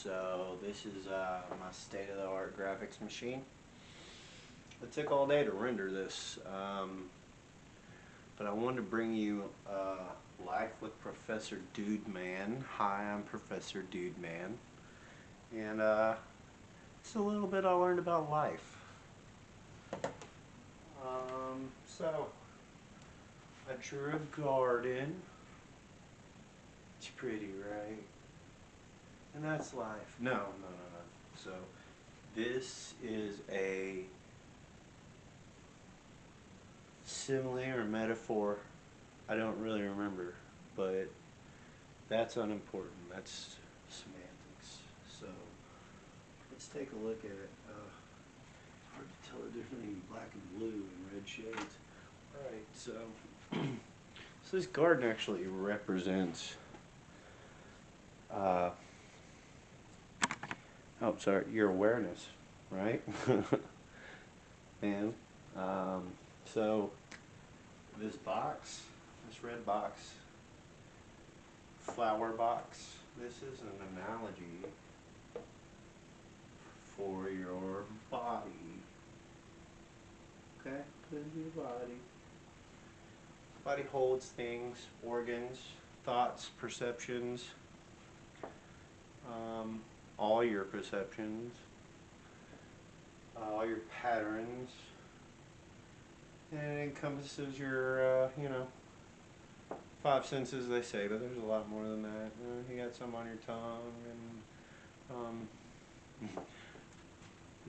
So this is my state-of-the-art graphics machine. It took all day to render this, but I wanted to bring you Life with Professor DUDEMAN. Hi, I'm Professor DUDEMAN, and it's a little bit I learned about life. So I drew a garden. It's pretty, right? And that's life. No. So this is a simile or metaphor. I don't really remember, but that's unimportant. That's semantics. So let's take a look at it. Hard to tell the difference between black and blue and red shades. Alright, so so this garden actually represents your awareness, right? And so this box, this red box, flower box, this is an analogy for your body. Okay, put it in your body. Body holds things, organs, thoughts, perceptions, all your perceptions, all your patterns, and it encompasses your, five senses, they say, but there's a lot more than that. You got some on your tongue, and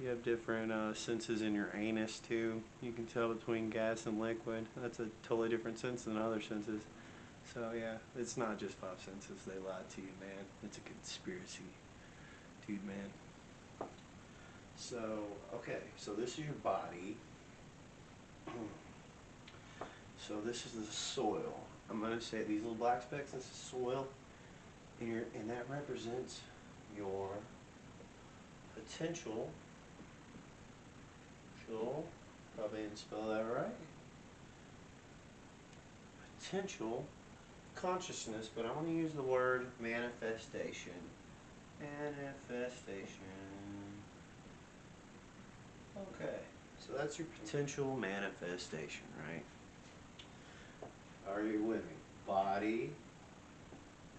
you have different senses in your anus too. You can tell between gas and liquid. That's a totally different sense than other senses. So yeah, it's not just five senses. They lied to you, man. It's a conspiracy, dude, man. So, okay, so this is your body. So this is the soil. I'm going to say these little black specks, this is soil. And that represents your potential. Probably didn't spell that right. Potential consciousness, but I want to use the word manifestation. Manifestation. Okay, so that's your potential manifestation, right? Are you with me? Body,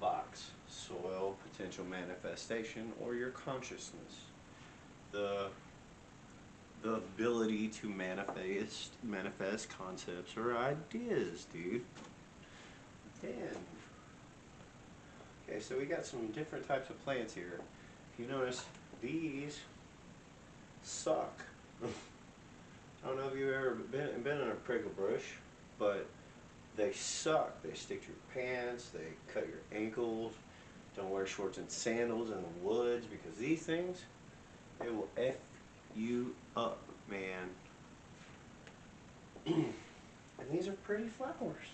box, soil, potential manifestation, or your consciousness. The ability to manifest concepts or ideas, dude. Then, okay, so we got some different types of plants here. If you notice, these suck. I don't know if you've ever been in a prickle bush, but they suck. They stick to your pants, they cut your ankles. Don't wear shorts and sandals in the woods, because these things, they will F you up, man. And these are pretty flowers.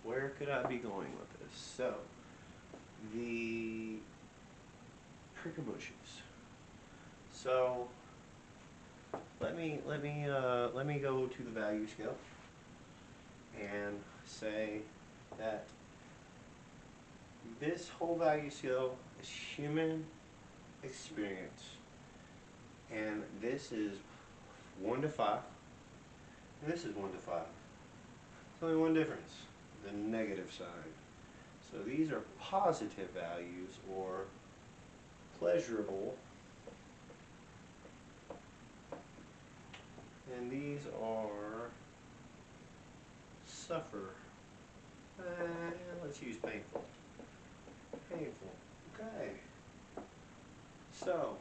Where could I be going with this? So, the prickle bushes. So, let me go to the value scale and say that this whole value scale is human experience, and this is 1 to 5, and this is 1 to 5. There's only one difference: the negative side. So these are positive values, or pleasurable, and these are suffer. Let's use painful. Painful. Okay. So,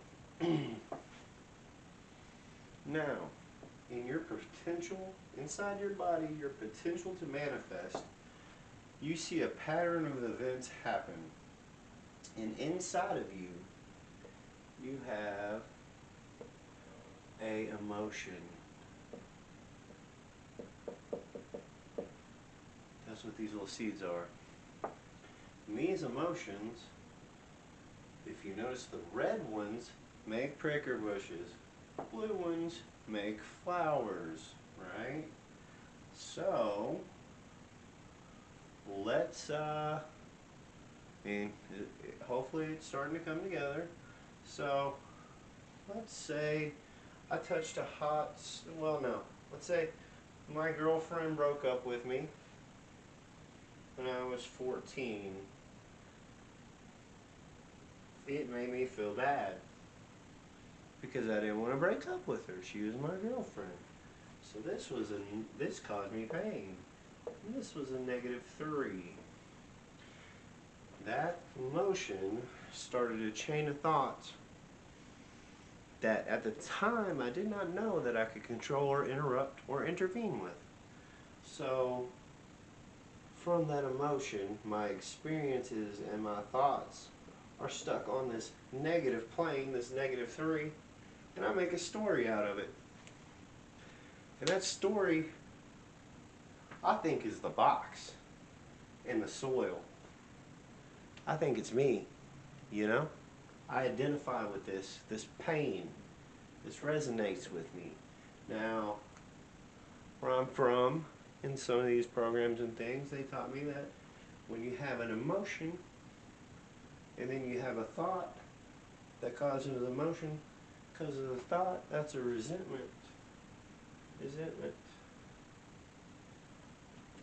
now, in your potential, inside your body, your potential to manifest, you see a pattern of events happen. And inside of you, you have a emotion. That's what these little seeds are. And these emotions, if you notice, the red ones make prickle bushes, blue ones make flowers, right? So let's and hopefully it's starting to come together. So let's say I touched a well, no, let's say my girlfriend broke up with me when I was 14. It made me feel bad because I didn't want to break up with her. She was my girlfriend. So this caused me pain. This was a -3. That emotion started a chain of thoughts that at the time I did not know that I could control or interrupt or intervene with. So from that emotion, my experiences and my thoughts are stuck on this negative plane, this -3, and I make a story out of it. And that story, I think, is the box and the soil. I think it's me, you know? I identify with this pain. This resonates with me. Now, where I'm from, in some of these programs and things, they taught me that when you have an emotion, and then you have a thought that causes an emotion because of the thought, that's a resentment. Resentment.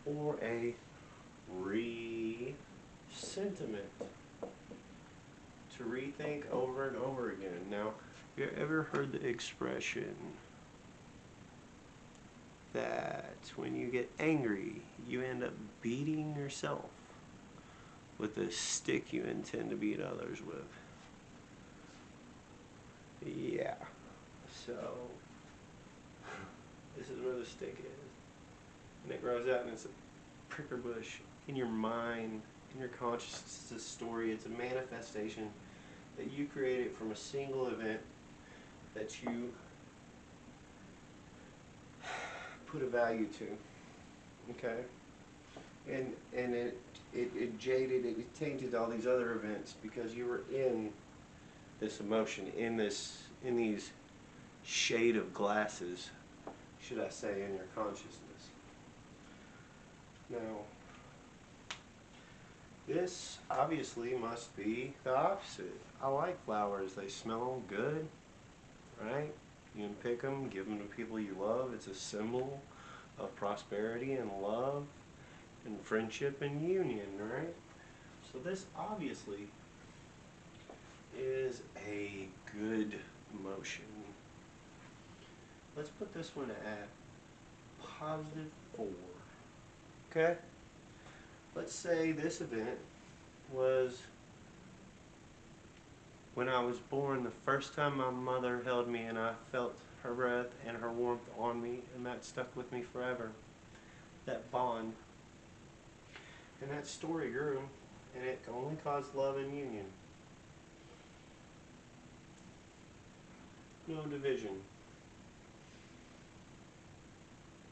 Or a re-sentiment. To rethink over and over again. Now, you ever heard the expression that when you get angry, you end up beating yourself with the stick you intend to beat others with? Yeah. So, this is where the stick is. And it grows out and it's a pricker bush in your mind, in your consciousness. It's a story, it's a manifestation that you created from a single event that you put a value to. Okay? And it jaded, it tainted all these other events because you were in this emotion, in these shade of glasses, should I say, in your consciousness. Now, this obviously must be the opposite. I like flowers. They smell good, right? You can pick them, give them to people you love. It's a symbol of prosperity and love and friendship and union, right? So this obviously is a good emotion. Let's put this one at +4. Okay? Let's say this event was when I was born, the first time my mother held me and I felt her breath and her warmth on me, and that stuck with me forever. That bond. And that story grew, and it only caused love and union. No division.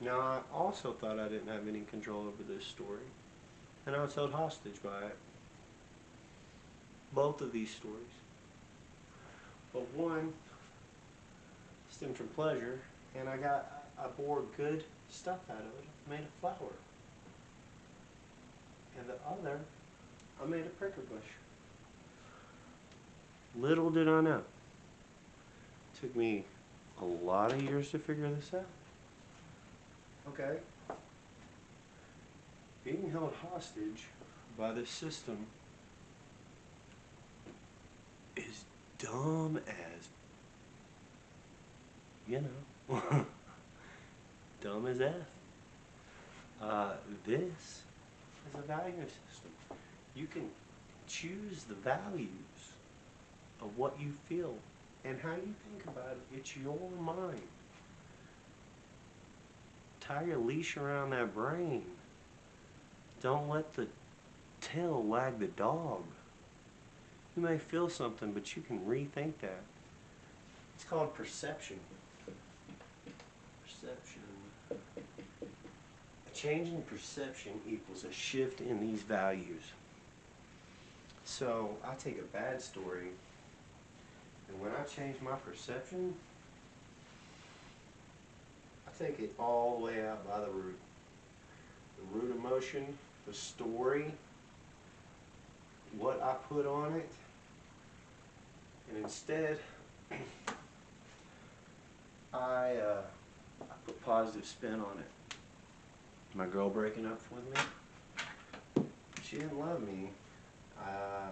Now, I also thought I didn't have any control over this story, and I was held hostage by it. Both of these stories. But one stemmed from pleasure, and I bore good stuff out of it. I made a flower. And the other, I made a pricker bush. Little did I know. It took me a lot of years to figure this out. Okay. Being held hostage by this system is dumb as, you know, dumb as F. This is a value system. You can choose the values of what you feel and how you think about it. It's your mind. Tie your leash around that brain. Don't let the tail wag the dog. You may feel something, but you can rethink that. It's called perception. Perception. A change in perception equals a shift in these values. So I take a bad story, and when I change my perception, I take it all the way out by the root. The root emotion, the story, what what I put on it, and instead I put positive spin on it. My girl breaking up with me, she didn't love me.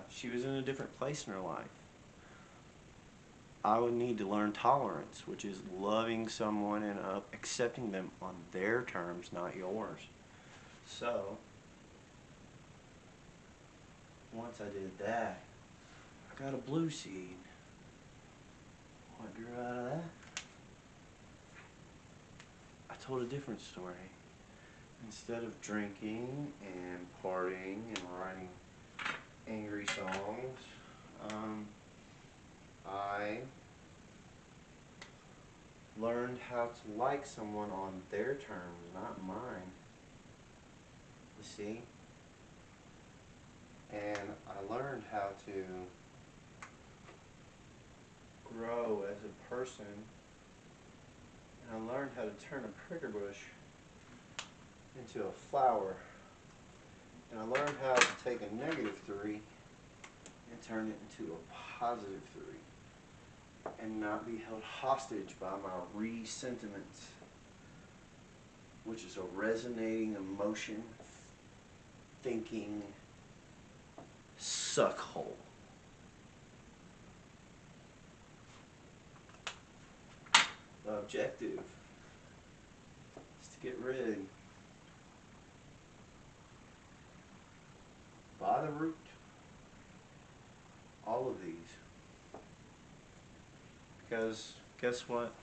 She was in a different place in her life. I would need to learn tolerance, which is loving someone and accepting them on their terms, not yours. So, once I did that, I got a blue seed. What grew out of that? I told a different story. Instead of drinking and partying and writing angry songs, I learned how to like someone on their terms, not mine. You see? And I learned how to grow as a person. And I learned how to turn a pricker bush into a flower. And I learned how to take a -3 and turn it into a +3. And not be held hostage by my resentiment, which is a resonating emotion, thinking suckhole. The objective is to get rid by the root all of these. Because guess what?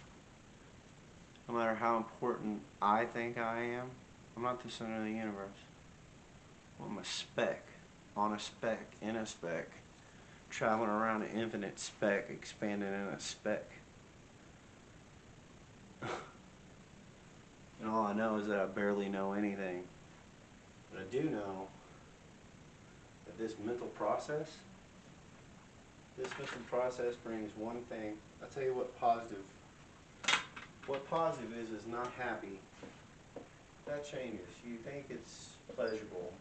No matter how important I think I am, I'm not the center of the universe. I'm a speck, on a speck, in a speck, traveling around an infinite speck, expanding in a speck. And all I know is that I barely know anything. But I do know that this mental process brings one thing. I'll tell you what positive is not happy. That changes. You think it's pleasurable.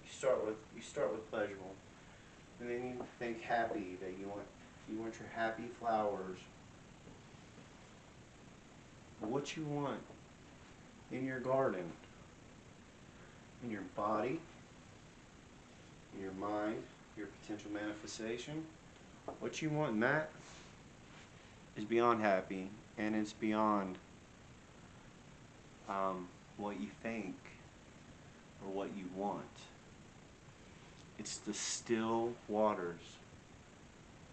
You start with pleasurable. And then you think happy, that you want your happy flowers. But what you want in your garden, in your body, in your mind, your potential manifestation, what you want in that is beyond happy, and it's beyond what you think or what you want. It's the still waters,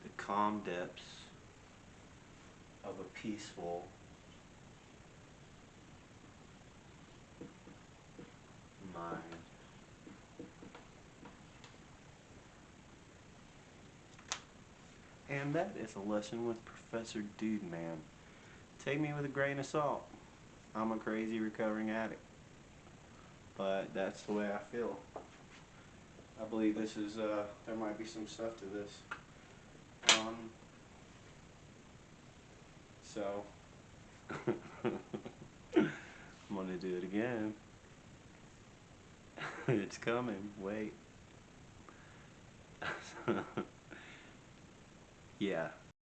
the calm depths of a peaceful mind. And that is a lesson with Professor DUDEMAN. Take me with a grain of salt. I'm a crazy recovering addict. But that's the way I feel. I believe this is, there might be some stuff to this. So, I'm gonna do it again. It's coming, wait. Yeah.